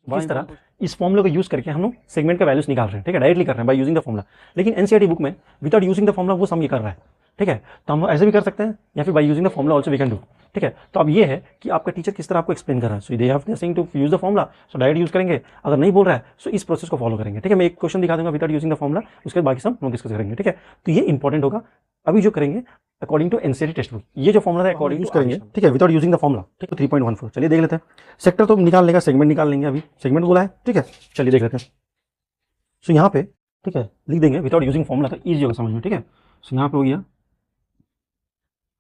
किस तरह इस फॉर्मूला को यूज करके हम लोग सेगमेंट का वैल्यूज निकाल रहे हैं, ठीक है, डायरेक्टली कर रहे हैं बाय यूजिंग द फॉर्मूला। लेकिन एनसीईआरटी बुक में विदाउट यूजिंग द फॉर्मूला वो सम ये कर रहा है, ठीक है। तो हम ऐसे भी कर सकते हैं या फिर by using the formula also we can do, ठीक है। तो अब ये है कि आपका टीचर किस तरह आपको एक्सप्लेन कर रहा है। So they have saying to use the formula, so direct use करेंगे। अगर नहीं बोल रहा है सो इस प्रोसेस को फॉलो करेंगे, ठीक है। मैं एक क्वेश्चन दिखा दूंगा विदाउट यूजिंग द फॉर्मूला, उसके बाद बाकी सब हम डिस्कस करेंगे, ठीक है। तो ये इंपॉर्टेंट होगा। अभी जो करेंगे according to NCERT text book, ये जो फॉर्मूला है अकॉर्डिंग यूज करेंगे, ठीक है, विदाउट यूजिंग द फॉर्मूला, ठीक है। 3.14 चलिए देख लेते हैं। सेक्टर तो निकाल लेगा, सेगमेंट निकाल लेंगे, अभी सेगमेंट बोला है, ठीक है। चलिए देख लेते हैं। सो यहाँ पे, ठीक है, लिख देंगे विदाउट यूजिंग फॉर्मूला, तो ईजी होगा समझ में, ठीक है। सो यहाँ पे हो गया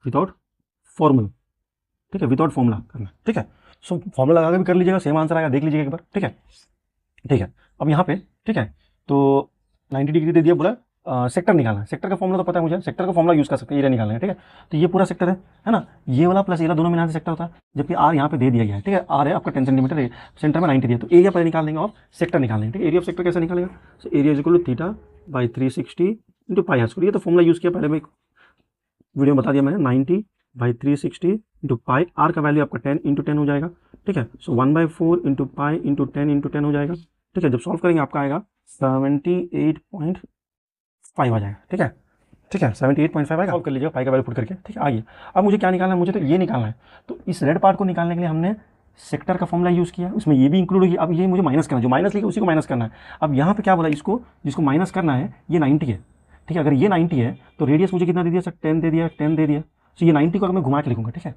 विदाउट फॉर्मूला, ठीक है, विदाउट फॉर्मूला करना, ठीक है। सो फॉर्मूला लगा के भी कर लीजिएगा, सेम आंसर आएगा, देख लीजिएगा एक बार, ठीक है, ठीक है। अब यहाँ पे, ठीक है, तो 90 डिग्री दे दिया, बोला सेक्टर निकालना है। सेक्टर का फॉर्मूला तो पता है मुझे, सेक्टर का फॉर्मूला यूज कर सकते हैं, एरिया निकालना है, ठीक है। तो ये पूरा सेक्टर है ना, ये वाला प्लस एरिया दोनों मिलाने से सेक्टर होता है, जबकि आर यहाँ पे दे दिया गया है, ठीक है। आर है आपका 10 सेंटीमीटर है, सेंटर में 90 दिया, तो एरिया पहले निकाल देंगे और सेक्टर निकालेंगे, ठीक है। एरिया ऑफ सेक्टर कैसे निकालेगा, so area is equal to theta by 360 into pi R square. ये तो फॉर्मूला यूज किया पहले, मैं वीडियो में बता दिया मैंने, 90 बाई 360 इंटू पाई, आर का वैल्यू आपका 10 इंटू 10 हो जाएगा, ठीक है। सो 1/4 इंटू पाई इंटू 10 इंटू 10 हो जाएगा, ठीक है। जब सॉल्व करेंगे आपका आएगा 78.5 आ जाएगा, ठीक है, ठीक है, 78.5 आएगा। सॉल्व कर लीजिएगा पाई का वैल्यू पुट करके, ठीक है। आइए अब मुझे क्या निकालना है, मुझे तो ये निकालना है। तो इस रेड पार्ट को निकालने के लिए हमने सेक्टर का फॉर्मूला यूज़ किया, उसमें ये भी इंक्लूड होगी। अब ये मुझे माइनस करना है, जो माइनस लिखा उसी को माइनस करना है। अब यहाँ पे क्या बोला, इसको जिसको माइनस करना है ये 90 है, ठीक है। अगर ये 90 है तो रेडियस मुझे कितना दे दिया सर, 10 दे दिया, 10 दे दिया। तो ये 90 को अगर मैं घुमा के लिखूंगा, ठीक है,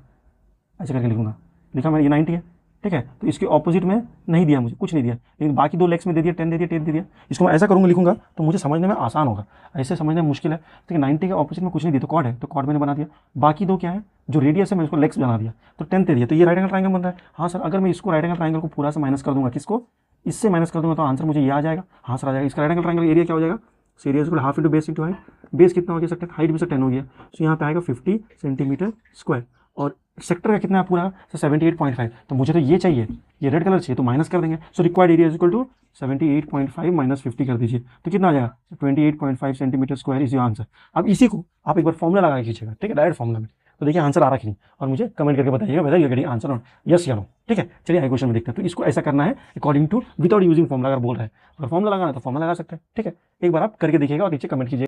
ऐसे करके लिखूंगा, लिखा मैंने ये 90 है, ठीक है। तो इसके ऑपोजिट में नहीं दिया, मुझे कुछ नहीं दिया, लेकिन बाकी दो लेग्स में दे दिया, 10 दे दिया, 10 दे दिया। इसको मैं ऐसा करूँगा, लिखूंगा तो मुझे समझने में आसान होगा, ऐसे समझने में मुश्किल है। ठीक है, 90 के ऑपोजिट में कुछ नहीं दिया, तो कॉर्ड है, तो कॉर्ड मैंने बना दिया। बाकी दो क्या है, जो रेडियस है मैं उसको लेग्स बना दिया, तो 10 दे दिया। तो ये राइट एंगल ट्राइंगल बन रहा है। हाँ सर, अगर मैं इसको राइट एंगल ट्राइंगल को पूरा से माइनस कर दूंगा, किसको, इससे माइनस कर दूंगा, तो आंसर मुझे ये आ जाएगा। हाँ सर आ जाएगा। इसका राइट एंगल ट्राइंगल एरिया क्या हो जाएगा, area is equal half into base into height. Base कितना हो गया सर, हाइट भी सर 10 हो गया, तो यहाँ पे आएगा 50 सेंटीमीटर स्क्वायर। और सेक्टर का कितना है पूरा, सर 78.5। तो मुझे तो ये चाहिए, ये रेड कलर चाहिए, तो माइनस कर देंगे। So required area is equal to 78.5 minus 50 कर दीजिए, तो कितना आ जाएगा, 28.5 centimetre square is your answer. अब इसी को आप एक बार फॉर्मूला लगा के खींचेगा, ठीक है, डायरेक्ट फॉर्मूला में, तो देखिए आंसर आ रहा कि नहीं, और मुझे कमेंट करके बताइएगा whether you getting answer on yes या नो, ठीक है। चलिए आगे क्वेश्चन में देखते हैं। तो इसको ऐसा करना है according to without using formula, अगर बोल रहा है, अगर फॉर्मूला लगाना है तो फॉर्मूला लगा सकते हैं, ठीक है। एक बार आप करके देखिएगा और नीचे कमेंट कीजिए।